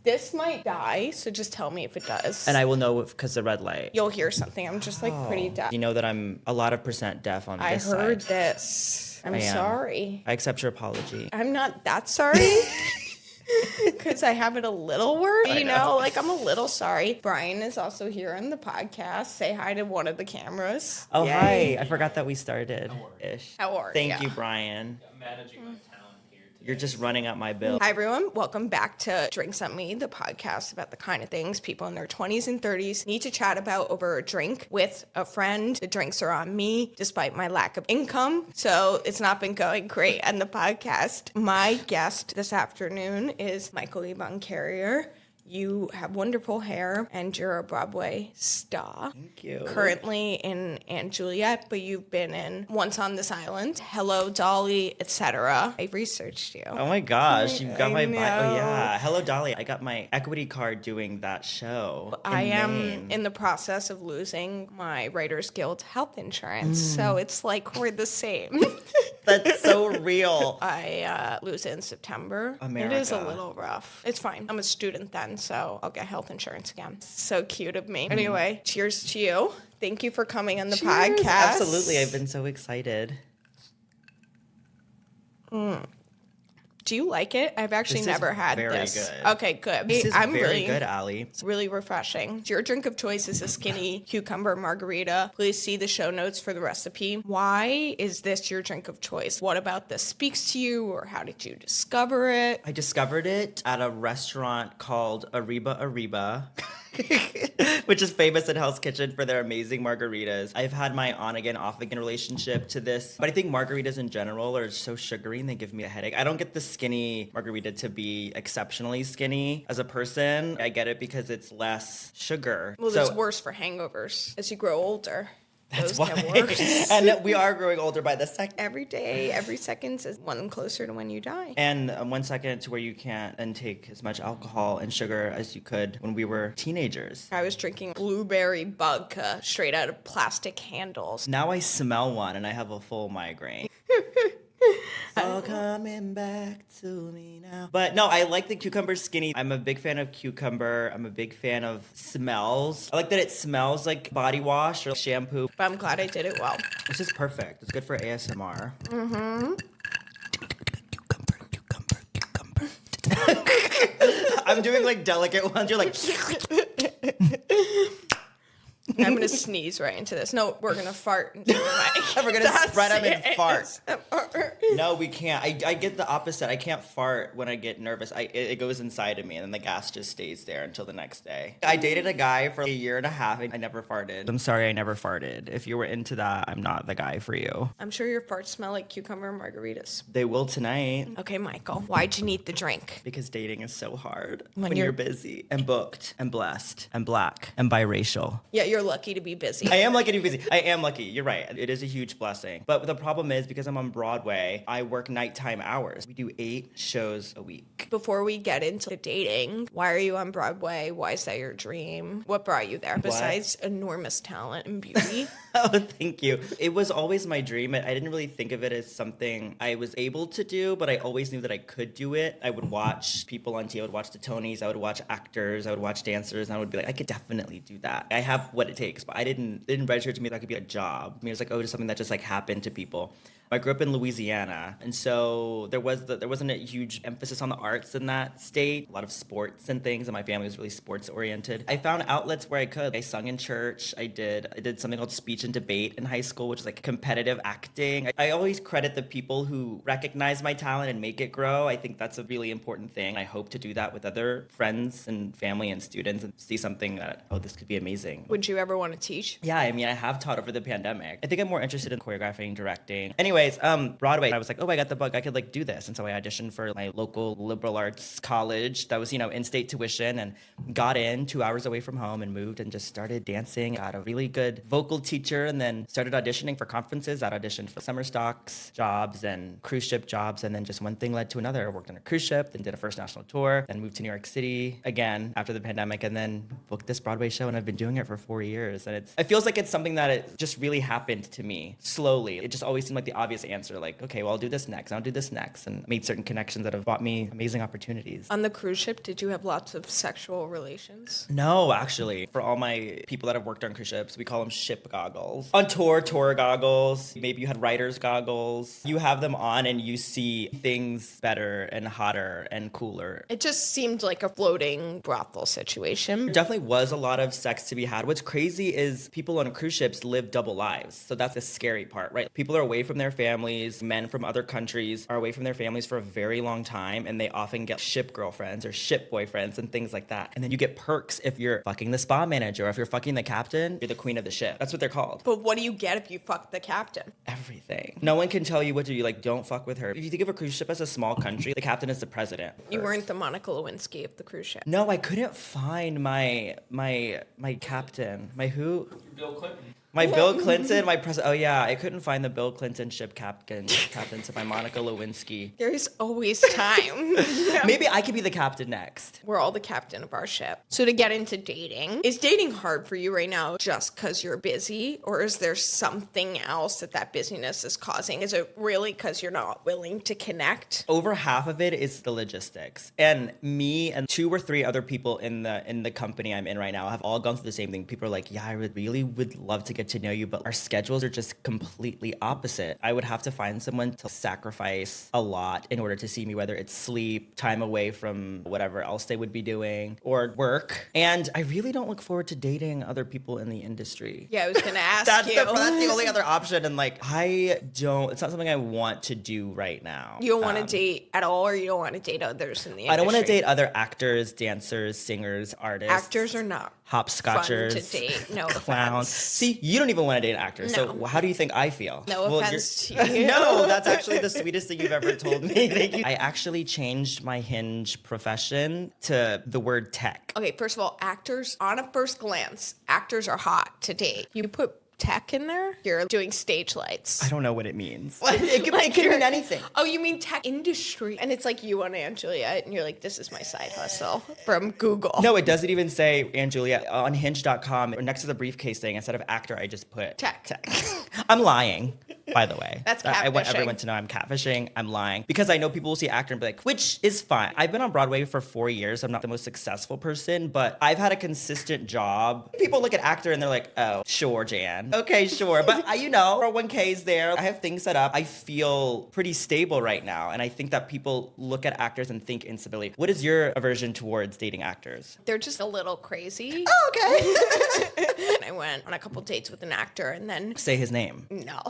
This might die, so just tell me if it does. And I will know because the red light. You'll hear something. I'm just like pretty deaf. You know that I'm a lot of percent deaf on this side. I heard this. I'm sorry. I accept your apology. I'm not that sorry. Because I have it a little worse, you know, like I'm a little sorry. Brian is also here on the podcast. Say hi to one of the cameras. Oh, Yay. hi. I forgot that we started. How are you? Thank you, Brian. I'm managing my talent here today. You're just running up my bill. Hi, everyone. Welcome back to Drinks on Me, the podcast about the kind of things people in their 20s and 30s need to chat about over a drink with a friend. The drinks are on me, despite my lack of income. So it's not been going great on the podcast. My guest this afternoon is Michael Yvonne Carrier. You have wonderful hair, and you're a Broadway star. Thank you. Currently in Aunt Juliet, but you've been in Once on This Island, Hello, Dolly, etc. I researched you. Oh my gosh, you've got my bio. know. Oh yeah. Hello, Dolly. I got my equity card doing that show. I am Maine. in the process of losing my Writers Guild health insurance, so it's like we're the same. That's so real. I lose it in September. It is a America. little rough. It's fine. I'm a student then, so I'll get health insurance again. So cute of me. Anyway, cheers to you. Thank you for coming on the podcast. Absolutely. I've been so excited. Do you like it? I've actually This is never had very this. good. Okay, good. This is I'm very really good, Allie. It's really refreshing. Your drink of choice is a skinny cucumber margarita. Please see the show notes for the recipe. Why is this your drink of choice? What about this speaks to you, or how did you discover it? I discovered it at a restaurant called Arriba, which is famous in Hell's Kitchen for their amazing margaritas. I've had my on-again, off-again relationship to this, but I think margaritas in general are so sugary and they give me a headache. I don't get the skinny margarita to be exceptionally skinny as a person. I get it because it's less sugar. Well, So it's worse for hangovers as you grow older. that's Those why. get worse. And we are growing older by the second. Every day, every second is one closer to when you die. And 1 second to where you can't intake as much alcohol and sugar as you could when we were teenagers. I was drinking blueberry vodka straight out of plastic handles. Now I smell one and I have a full migraine. All coming back to me now. But no, I like the cucumber skinny. I'm a big fan of cucumber. I'm a big fan of smells. I like that it smells like body wash or shampoo. But I'm glad I did it well. This is perfect. It's good for ASMR. Cucumber. I'm doing like delicate ones. You're like... I'm gonna sneeze right into this. No, we're gonna fart into the mic. We're gonna spread them and That's fart. it. No, we can't. I get the opposite. I can't fart when I get nervous. It goes inside of me, and then the gas just stays there until the next day. I dated a guy for a year and a half, and I never farted. I'm sorry, I never farted. If you were into that, I'm not the guy for you. I'm sure your farts smell like cucumber margaritas. They will tonight. Okay, Michael, why'd you need the drink? Because dating is so hard When when you're you're busy and booked and blessed and black and biracial. Yeah, you're lucky to be busy. I am lucky to be busy. I am lucky. You're right. It is a huge blessing. But the problem is because I'm on Broadway, I work nighttime hours. We do 8 shows a week. Before we get into the dating, why are you on Broadway? Why is that your dream? What brought you there besides enormous talent and beauty? Oh, thank you. It was always my dream. I didn't really think of it as something I was able to do, but I always knew that I could do it. I would watch people on TV. I would watch the Tonys. I would watch actors. I would watch dancers. And I would be like, I could definitely do that. I have what it takes, but I didn't register to me that could be a job. I mean, it was like, oh, just something that just like happened to people. I grew up in Louisiana, and so there wasn't a huge emphasis on the arts in that state. A lot of sports and things, and my family was really sports oriented. I found outlets where I could. I sung in church. I did something called speech and debate in high school, which is like competitive acting. I always credit the people who recognize my talent and make it grow. I think that's a really important thing. I hope to do that with other friends and family and students and see something that, oh, this could be amazing. Would you ever want to teach? Yeah, I mean, I have taught over the pandemic. I think I'm more interested in choreographing, directing. Anyways, Broadway, I was like, oh, I got the bug. I could like do this. And so I auditioned for my local liberal arts college that was, in-state tuition and got in 2 hours away from home and moved and just started dancing. Got a really good vocal teacher and then started auditioning for conferences. I auditioned for summer stocks jobs and cruise ship jobs. And then just one thing led to another. I worked on a cruise ship, then did a first national tour, then moved to New York City again after the pandemic, and then booked this Broadway show. And I've been doing it for 4 years. And it feels like it's something that it just really happened to me slowly. It just always seemed like the obvious obvious answer, like, okay, well, I'll do this next, I'll do this next, and made certain connections that have brought me amazing opportunities. On the cruise ship, did you have lots of sexual relations? No, actually, for all my people that have worked on cruise ships, we call them ship goggles. On tour goggles. Maybe you had writer's goggles. You have them on and you see things better and hotter and cooler. It just seemed like a floating brothel situation. There definitely was a lot of sex to be had. What's crazy is people on cruise ships live double lives. So that's the scary part, right? People are away from their families. Men from other countries are away from their families for a very long time, and they often get ship girlfriends or ship boyfriends and things like that. And then you get perks if you're fucking the spa manager, or if you're fucking the captain, you're the queen of the ship. That's what they're called. But what do you get if you fuck the captain? Everything. No one can tell you what to do. Like, don't fuck with her. If you think of a cruise ship as a small country, the captain is the president. You weren't the Monica Lewinsky of the cruise ship. No, I couldn't find my captain. My who? Bill Clinton. My Bill Clinton, my president. Oh yeah, I couldn't find the Bill Clinton ship captain to my Monica Lewinsky. There's always time. Maybe I could be the captain next. We're all the captain of our ship. So to get into dating, is dating hard for you right now just because you're busy? Or is there something else that busyness is causing? Is it really because you're not willing to connect? Over half of it is the logistics. And me and 2 or 3 other people in the company I'm in right now have all gone through the same thing. People are like, yeah, I really would love to get to know you, but our schedules are just completely opposite. I would have to find someone to sacrifice a lot in order to see me, whether it's sleep, time away from whatever else they would be doing, or work. And I really don't look forward to dating other people in the industry. Yeah, I was going to ask That's you. the only other option. And like, it's not something I want to do right now. You don't want to date at all, or you don't want to date others in the industry? I don't want to date other actors, dancers, singers, artists. Actors are not hopscotchers, fun to date. No clowns. offense. See, you don't even want to date an actor. No. So how do you think I feel? No offense to you. No, that's actually the sweetest thing you've ever told me. Thank you. I actually changed my Hinge profession to the word tech. Okay, first of all, actors, on a first glance, actors are hot to date. You put tech in there, you're doing stage lights. I don't know what it means. It could mean anything. Oh, you mean tech industry? And it's like you and Aunt Juliet, and you're like, this is my side hustle from Google. No, it doesn't even say Aunt Juliet. On Hinge.com, next to the briefcase thing, instead of actor, I just put Tech. I'm lying, by the way. That's I want catfishing. everyone to know I'm catfishing. I'm lying. Because I know people will see actor and be like, which is fine. I've been on Broadway for 4 years. I'm not the most successful person, but I've had a consistent job. People look at actor and they're like, oh, sure, Jan. Okay, sure. But 401k is there. I have things set up. I feel pretty stable right now. And I think that people look at actors and think instability. What is your aversion towards dating actors? They're just a little crazy. Oh, okay. And I went on a couple dates with an actor, and then Say his name. no.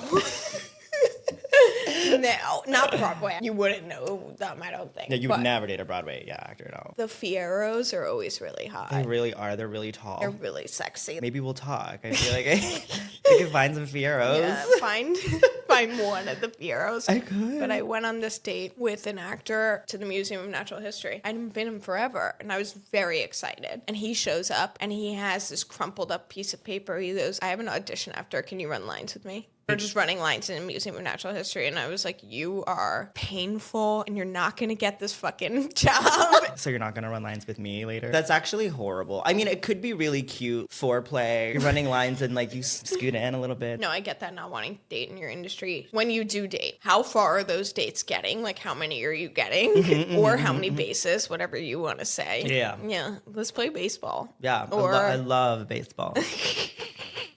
No, not Broadway. You wouldn't know them, I don't think. Yeah, you But would never date a Broadway actor, no. The Fieros are always really hot. They really are. They're really tall. They're really sexy. Maybe we'll talk. I feel like I could find some Fieros. Yeah, find one of the Fieros. I could. But I went on this date with an actor to the Museum of Natural History. I hadn't been in forever, and I was very excited. And he shows up, and he has this crumpled up piece of paper. He goes, I have an audition after. Can you run lines with me? We're just running lines in the Museum of Natural History. And I was like, you are painful, and you're not going to get this fucking job. So you're not going to run lines with me later? That's actually horrible. I mean, it could be really cute foreplay. You're running lines and like you scoot in a little bit. No, I get that, not wanting to date in your industry. When you do date, how far are those dates getting? Like, how many are you getting? Or how many bases, whatever you want to say. Yeah. Yeah, let's play baseball. Yeah, Or I love baseball.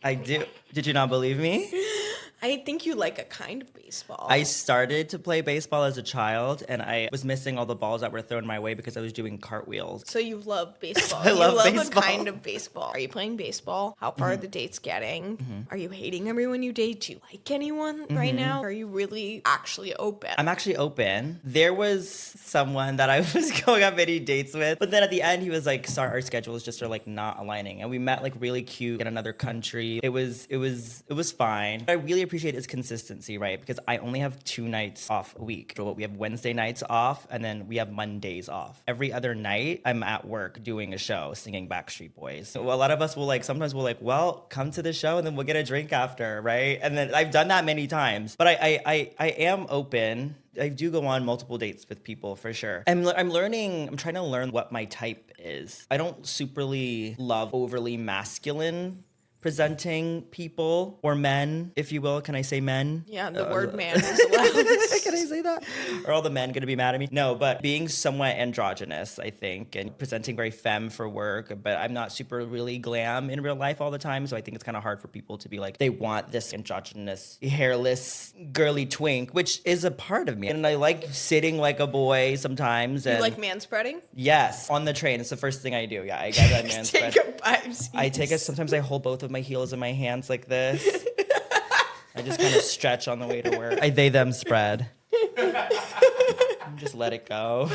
I do. Did you not believe me? I think you like a kind of baseball. I started to play baseball as a child, and I was missing all the balls that were thrown my way because I was doing cartwheels. So you love baseball. I love you love baseball. a kind of baseball. Are you playing baseball? How far are the dates getting? Are you hating everyone you date? Do you like anyone right now? Are you really actually open? I'm actually open. There was someone that I was going on many dates with, but then at the end he was like, sorry, our schedules just are like not aligning. And we met like really cute in another country. It was fine. I really appreciate his consistency, right? Because I only have 2 nights off a week. So we have Wednesday nights off, and then we have Mondays off. Every other night I'm at work doing a show, singing Backstreet Boys. So a lot of us will sometimes we'll well, come to the show and then we'll get a drink after, right? And then I've done that many times, but I am open. I do go on multiple dates with people for sure. I'm trying to learn what my type is. I don't superly love overly masculine presenting people or men, if you will. Can I say men? Yeah, the word man is allowed. Can I say that? Are all the men going to be mad at me? No, but being somewhat androgynous, I think, and presenting very femme for work, but I'm not super really glam in real life all the time, so I think it's kind of hard for people to be like, they want this androgynous, hairless, girly twink, which is a part of me. And I like sitting like a boy sometimes. You And like manspreading? yes, on the train. It's the first thing I do. Yeah, I get that man spread. Take a 5 seats. I take it. Sometimes I hold both of my heels in my hands like this. I just kind of stretch on the way to work. I they them spread. Just let it go.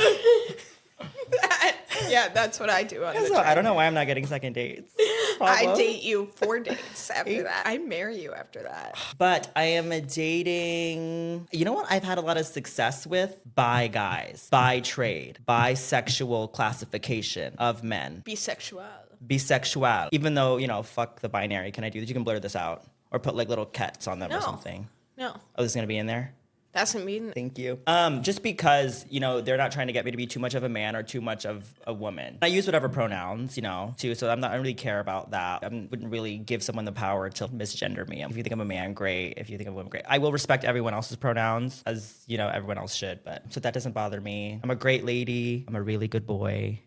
Yeah, that's what I do on the So train. I don't know why I'm not getting second dates. I Problem. date you 4 dates after that. I marry you after that. But I am dating. You know what? I've had a lot of success with bi guys, bi trade, bisexual classification of men, Bisexual. bisexual. Even though fuck the binary. Can I do that? You can blur this out or put like little cats on them No. or something. No, Oh, this is gonna be in there. that's a mean. Thank you. Just because, they're not trying to get me to be too much of a man or too much of a woman. I use whatever pronouns, too. So I don't really care about that. I wouldn't really give someone the power to misgender me. If you think I'm a man, great. If you think I'm a woman, great. I will respect everyone else's pronouns as, everyone else should. But so that doesn't bother me. I'm a great lady. I'm a really good boy.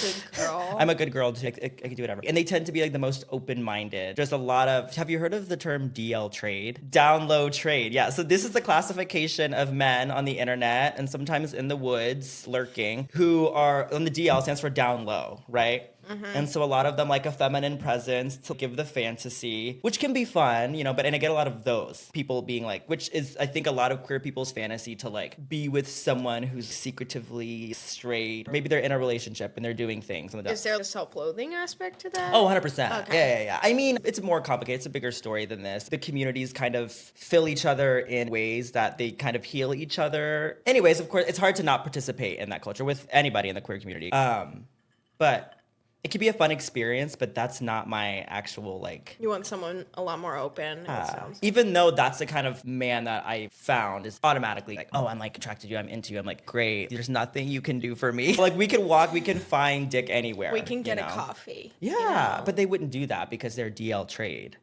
Good girl. I'm a good girl too. I can do whatever. And they tend to be like the most open-minded. There's a lot of, have you heard of the term DL trade? Down low trade. Yeah. So this is the classification of men on the internet and sometimes in the woods lurking who are, on the DL stands for down low, right? And so a lot of them like a feminine presence to give the fantasy, which can be fun, but and I get a lot of those people being like, which is I think a lot of queer people's fantasy to like be with someone who's secretively straight. Maybe they're in a relationship and they're doing things. On the Is there a self-loathing aspect to that? Oh, 100%. Okay. Yeah. I mean, it's more complicated. It's a bigger story than this. The communities kind of fill each other in ways that they kind of heal each other. Anyways, of course, it's hard to not participate in that culture with anybody in the queer community. But it could be a fun experience, but that's not my actual like. You want someone a lot more open. It sounds. Even though that's the kind of man that I found is automatically like, oh, I'm like attracted to you, I'm into you. I'm like, great. There's nothing you can do for me. Like we can walk, we can find dick anywhere. We can get a coffee. Yeah, but they wouldn't do that because they're DL trade.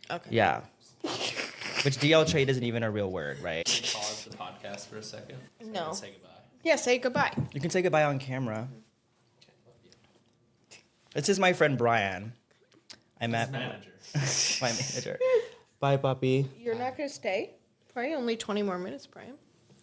Okay. Yeah. Which DL trade isn't even a real word, right? Pause the podcast for a second. So No. I can say goodbye. Yeah, say goodbye. You can say goodbye on camera. Okay, love you. This is my friend Brian. I met Manager. my manager. Bye, puppy. You're not going to stay? Probably only 20 more minutes, Brian.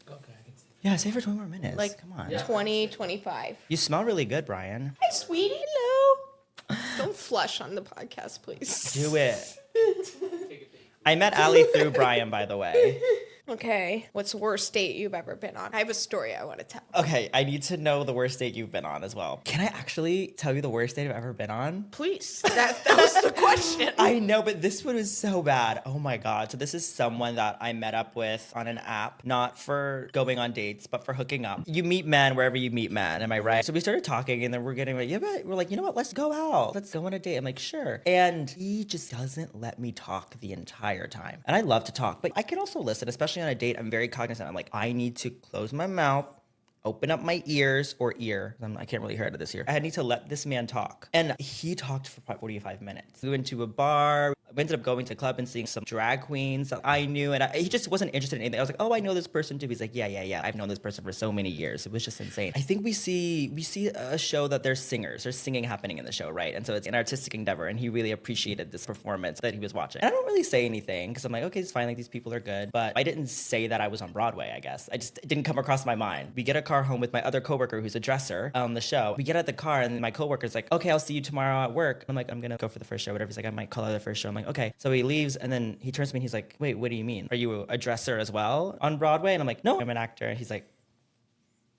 Okay, I can see. Yeah, stay for 20 more minutes. Like, Come on. Yeah. 20, 25. You smell really good, Brian. Hi, sweetie. Hello. Don't flush on the podcast, please. Do it. Take a peek. I met Allie through Brian, by the way. Okay. What's the worst date you've ever been on? I have a story I want to tell. Okay, I need to know the worst date you've been on as well. Can I actually tell you the worst date I've ever been on? Please. That was the question. I know, but this one was so bad. Oh my God. So this is someone that I met up with on an app, not for going on dates, but for hooking up. You meet men wherever you meet men, am I right? So we started talking and then we're getting like, yeah, but we're like, you know what? Let's go out. Let's go on a date. I'm like, sure. And he just doesn't let me talk the entire time. And I love to talk, but I can also listen, especially on a date. I'm very cognizant. I'm like, I need to close my mouth, open up my ears or ear. I can't really hear out of this ear. I need to let this man talk. And he talked for probably 45 minutes. We went to a bar. We ended up going to a club and seeing some drag queens that I knew. And he just wasn't interested in anything. I was like, oh, I know this person too. He's like, yeah. I've known this person for so many years. It was just insane. I think we see a show that there's singers. There's singing happening in the show, right? And so it's an artistic endeavor. And he really appreciated this performance that he was watching. And I don't really say anything because I'm like, okay, it's fine. Like these people are good. But I didn't say that I was on Broadway, I guess. It didn't come across my mind. We get a car home with my other coworker who's a dresser on the show. We get out the car and my coworker's like, okay, I'll see you tomorrow at work. I'm like, I'm going to go for the first show, whatever. He's like, I might call out the first show. I'm like, okay. So he leaves and then he turns to me and he's like, wait, what do you mean? Are you a dresser as well on Broadway? And I'm like, no, I'm an actor. And he's like,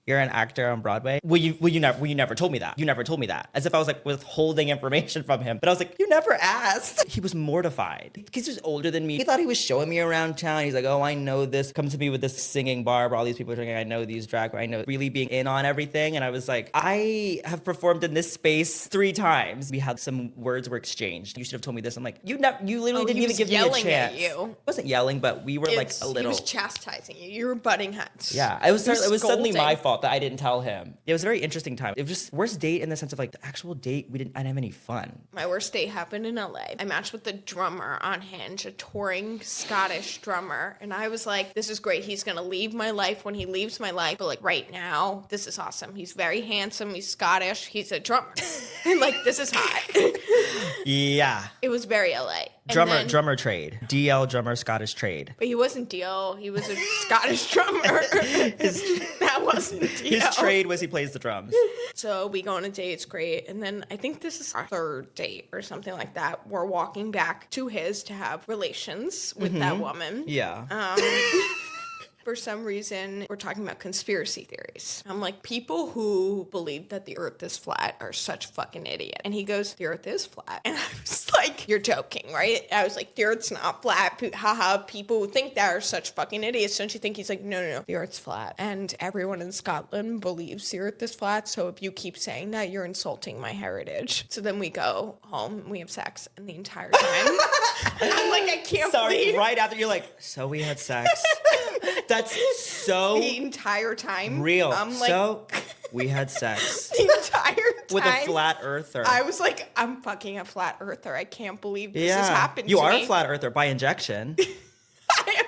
you're an actor on Broadway? You never told me that. You never told me that. As if I was like withholding information from him. But I was like, you never asked. He was mortified because he was older than me. He thought he was showing me around town. He's like, oh, I know this. Come to me with this singing bar where all these people are drinking. I know these drag. I know really being in on everything. And I was like, I have performed in this space 3 times. We had some words were exchanged. You should have told me this. I'm like, you literally didn't even give me a yelling chance. at you. I wasn't yelling, but we were like a little. He was chastising you. You were butting heads. Yeah, it was suddenly my fault fault that I didn't tell him. It was a very interesting time. It was just worst date in the sense of like the actual date. I didn't have any fun. My worst date happened in LA. I matched with the drummer on Hinge, a touring Scottish drummer. And I was like, this is great. He's going to leave my life when he leaves my life. But like right now, this is awesome. He's very handsome. He's Scottish. He's a drummer. And like, this is hot. Yeah. It was very LA. Drummer trade. DL drummer Scottish trade. But he wasn't DL. He was a Scottish drummer. That wasn't DL. His trade was he plays the drums. So we go on a date. It's great. And then I think this is our third date or something like that. We're walking back to his to have relations with that woman. Yeah. For some reason, we're talking about conspiracy theories. I'm like, people who believe that the earth is flat are such fucking idiot. And he goes, the earth is flat. And I was like, you're joking, right? I was like, the earth's not flat. Haha, people who think that are such fucking idiots. Don't you think? He's like, no, the earth's flat. And everyone in Scotland believes the earth is flat. So if you keep saying that, you're insulting my heritage. So then we go home, we have sex, and the entire time, I'm like, I can't believe. Right after you're like, so we had sex. That's so the entire time. real. I'm like, so we had sex. The entire time. With a flat earther. I was like, I'm fucking a flat earther. I can't believe this has happened you to are me. a flat earther by injection.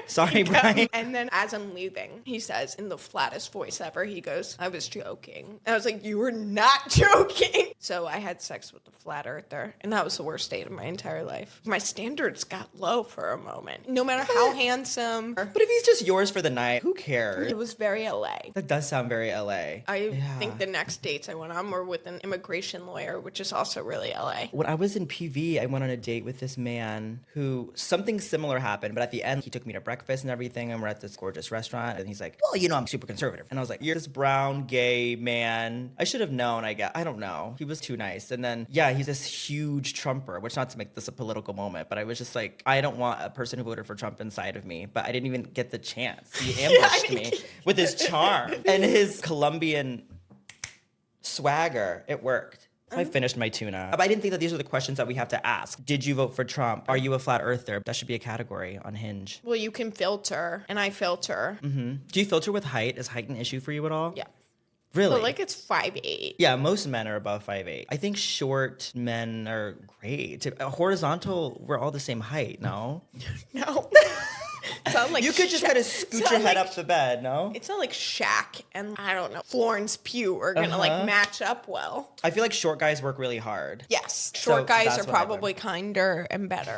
Sorry, Brian. And then as I'm leaving, he says in the flattest voice ever, he goes, I was joking. I was like, you were not joking. So I had sex with the flat earther, and that was the worst date of my entire life. My standards got low for a moment. No matter how handsome. But if he's just yours for the night, who cares? It was very LA. That does sound very LA. I think the next dates I went on were with an immigration lawyer, which is also really LA. When I was in PV, I went on a date with this man who something similar happened, but at the end, he took me to breakfast and everything, and we're at this gorgeous restaurant, and he's like, well, you know, I'm super conservative. And I was like, you're this brown, gay man. I should have known, I guess. I don't know. He was too nice. And then, he's this huge Trumper, which not to make this a political moment, but I was just like, I don't want a person who voted for Trump inside of me, but I didn't even get the chance. He ambushed me with his charm and his Colombian swagger. It worked. I finished my tuna. But I didn't think that these are the questions that we have to ask. Did you vote for Trump? Are you a flat earther? That should be a category on Hinge. Well, you can filter, and I filter. Mm-hmm. Do you filter with height? Is height an issue for you at all? Yeah. Really? But like it's 5'8". Yeah, most men are above 5'8". I think short men are great. Horizontal, we're all the same height, no? No. Sound like you could just kind of scoot your head up the bed, no? It's not like Shaq and, I don't know, Florence Pugh are going to like match up well. I feel like short guys work really hard. Yes. Short guys are probably kinder and better.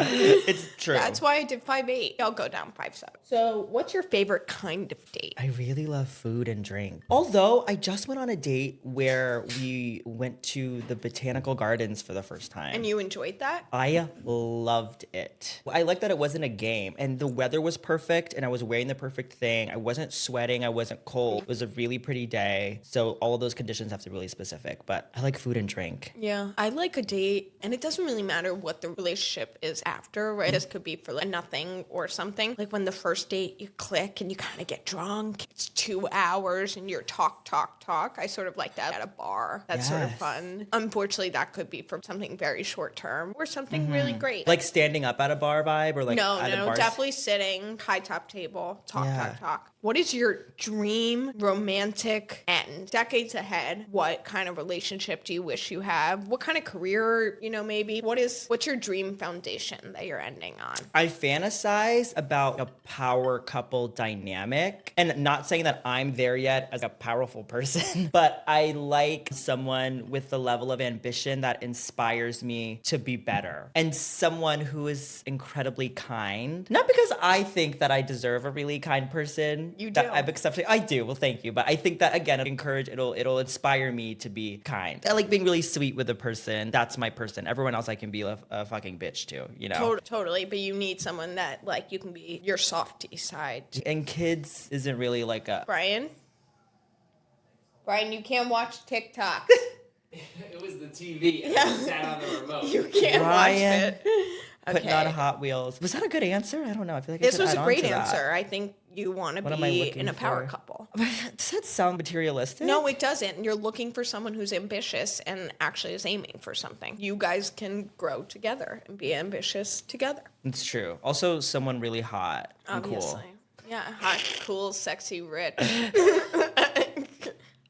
It's true. That's why I did 5'8". I'll go down 5'7". So what's your favorite kind of date? I really love food and drink. Although I just went on a date where we went to the botanical gardens for the first time. And you enjoyed that? I loved it. I liked that it wasn't a game and the weather was perfect and I was wearing the perfect thing. I wasn't sweating. I wasn't cold. It was a really pretty day. So all of those conditions have to be really specific, but I like food and drink. Yeah. I like a date and it doesn't really matter what the relationship is after, right? This could be for like nothing or something. Like when the first date you click and you kind of get drunk. It's 2 hours and you're talk. I sort of like that at a bar. That's sort of fun. Unfortunately, that could be for something very short term or something really great. Like standing up at a bar vibe or like no, at a bar? Definitely sitting, high top table, talk. What is your dream romantic end? Decades ahead, what kind of relationship do you wish you have? What kind of career, maybe? What's your dream foundation that you're ending on? I fantasize about a power couple dynamic, and not saying that I'm there yet as a powerful person, but I like someone with the level of ambition that inspires me to be better, and someone who is incredibly kind. Not because I think that I deserve a really kind person. You do. That I'm accepting. I do. Well, thank you. But I think that again, it'll inspire me to be kind. I like being really sweet with a person. That's my person. Everyone else I can be a fucking bitch to, Totally. But you need someone that like you can be your softy side. And kids isn't really like a Brian, you can't watch TikTok. It was the TV and I sat on the remote. You can't watch it. Putting on Hot Wheels. Was that a good answer? I don't know. I feel like this was a great answer. I think you want to be in a power for? couple. Does that sound materialistic? No, it doesn't. You're looking for someone who's ambitious and actually is aiming for something. You guys can grow together and be ambitious together. It's true. Also, someone really hot and Obviously. cool. Yeah, hot, cool, sexy, rich.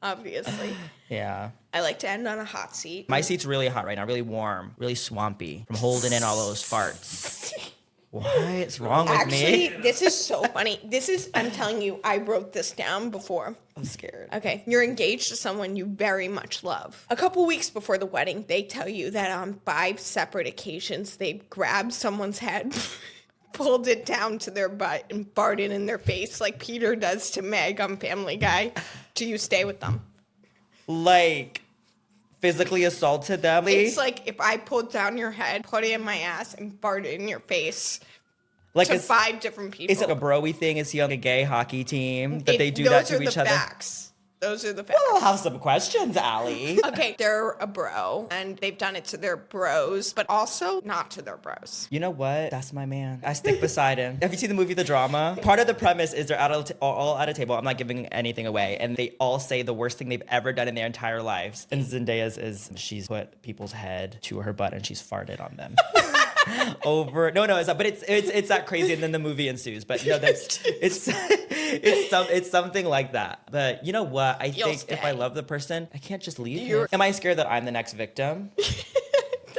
Obviously. Yeah. I like to end on a hot seat. My seat's really hot right now, really warm, really swampy from holding in all those farts. What's wrong with Actually, me? this is so funny. I'm telling you, I wrote this down before. I'm scared. Okay, you're engaged to someone you very much love. A couple weeks before the wedding, they tell you that on 5 separate occasions, they grabbed someone's head, pulled it down to their butt, and farted in their face like Peter does to Meg on Family Guy. Do you stay with them? Like, physically assaulted them? It's like if I pulled down your head, put it in my ass, and farted in your face. Like to 5 different people. Is it a bro-y thing? Is he on a gay hockey team that they do that to each other? Those are the facts. Well, I'll have some questions, Allie. Okay, they're a bro, and they've done it to their bros, but also not to their bros. You know what? That's my man. I stick beside him. Have you seen the movie The Drama? Part of the premise is they're all at a table. I'm not giving anything away. And they all say the worst thing they've ever done in their entire lives. And Zendaya's is she's put people's head to her butt and she's farted on them. No, it's not, but it's that crazy, and then the movie ensues. But no, it's something like that. But you know what? I think if I love the person, I can't just leave him. Am I scared that I'm the next victim?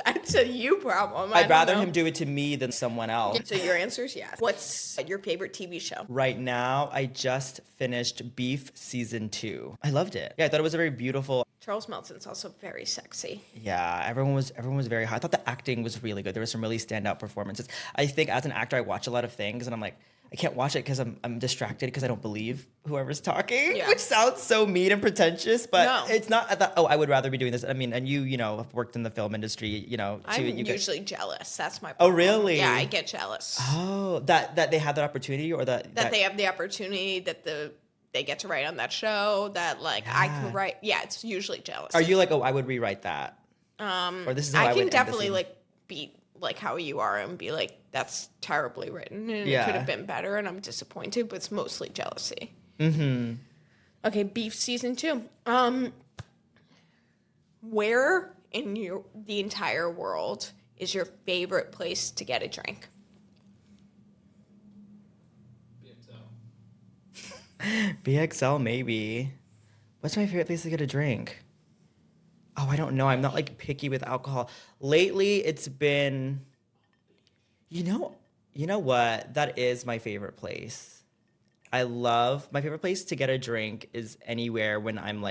That's a you problem. I'd rather him do it to me than someone else. So your answer is yes. What's your favorite TV show? Right now, I just finished Beef season 2. I loved it. Yeah, I thought it was a very beautiful. Charles Melson's also very sexy. Yeah, everyone was very hot. I thought the acting was really good. There were some really standout performances. I think as an actor, I watch a lot of things, and I'm like, I can't watch it because I'm distracted because I don't believe whoever's talking, which sounds so mean and pretentious, but it's not. I would rather be doing this. I mean, and you have worked in the film industry, too. I'm usually jealous. That's my Oh, problem. really? Yeah, I get jealous. Oh, that they had that opportunity, or that they have the opportunity, that they get to write on that show, that I can write. Yeah, it's usually jealous. Are you like, I would rewrite that? Or this is how I can would definitely be like how you are and be like, that's terribly written and it could have been better and I'm disappointed, but it's mostly jealousy. Mm-hmm. Okay, Beef season 2. Where in the entire world is your favorite place to get a drink? BXL, maybe. What's my favorite place to get a drink? Oh, I don't know. I'm not picky with alcohol. Lately, it's been, you know what? That is my favorite place. My favorite place to get a drink is anywhere when I'm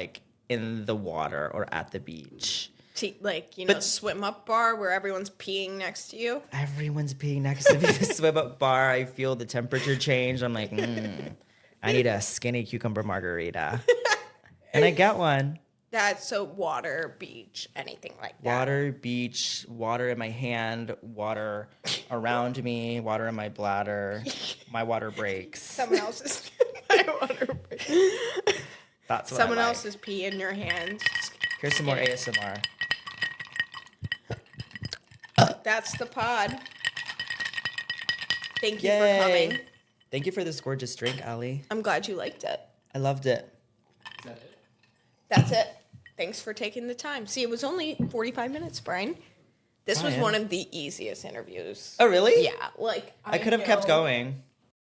in the water or at the beach. Swim up bar where everyone's peeing next to you. Everyone's peeing next to me. The swim up bar, I feel the temperature change. I'm like, I need a skinny cucumber margarita. And I get one. That's so water, beach, anything like that. Water, beach, water in my hand, water around me, water in my bladder. My water breaks. Someone else's my water breaks. That's what Someone I like. else's pee in your hand. Here's some more ASMR. That's the pod. Thank you Yay. for coming. Thank you for this gorgeous drink, Allie. I'm glad you liked it. I loved it. Is that it? That's it. Thanks for taking the time. See, it was only 45 minutes, Brian. This was one of the easiest interviews. Oh, really? Yeah. I could have kept going.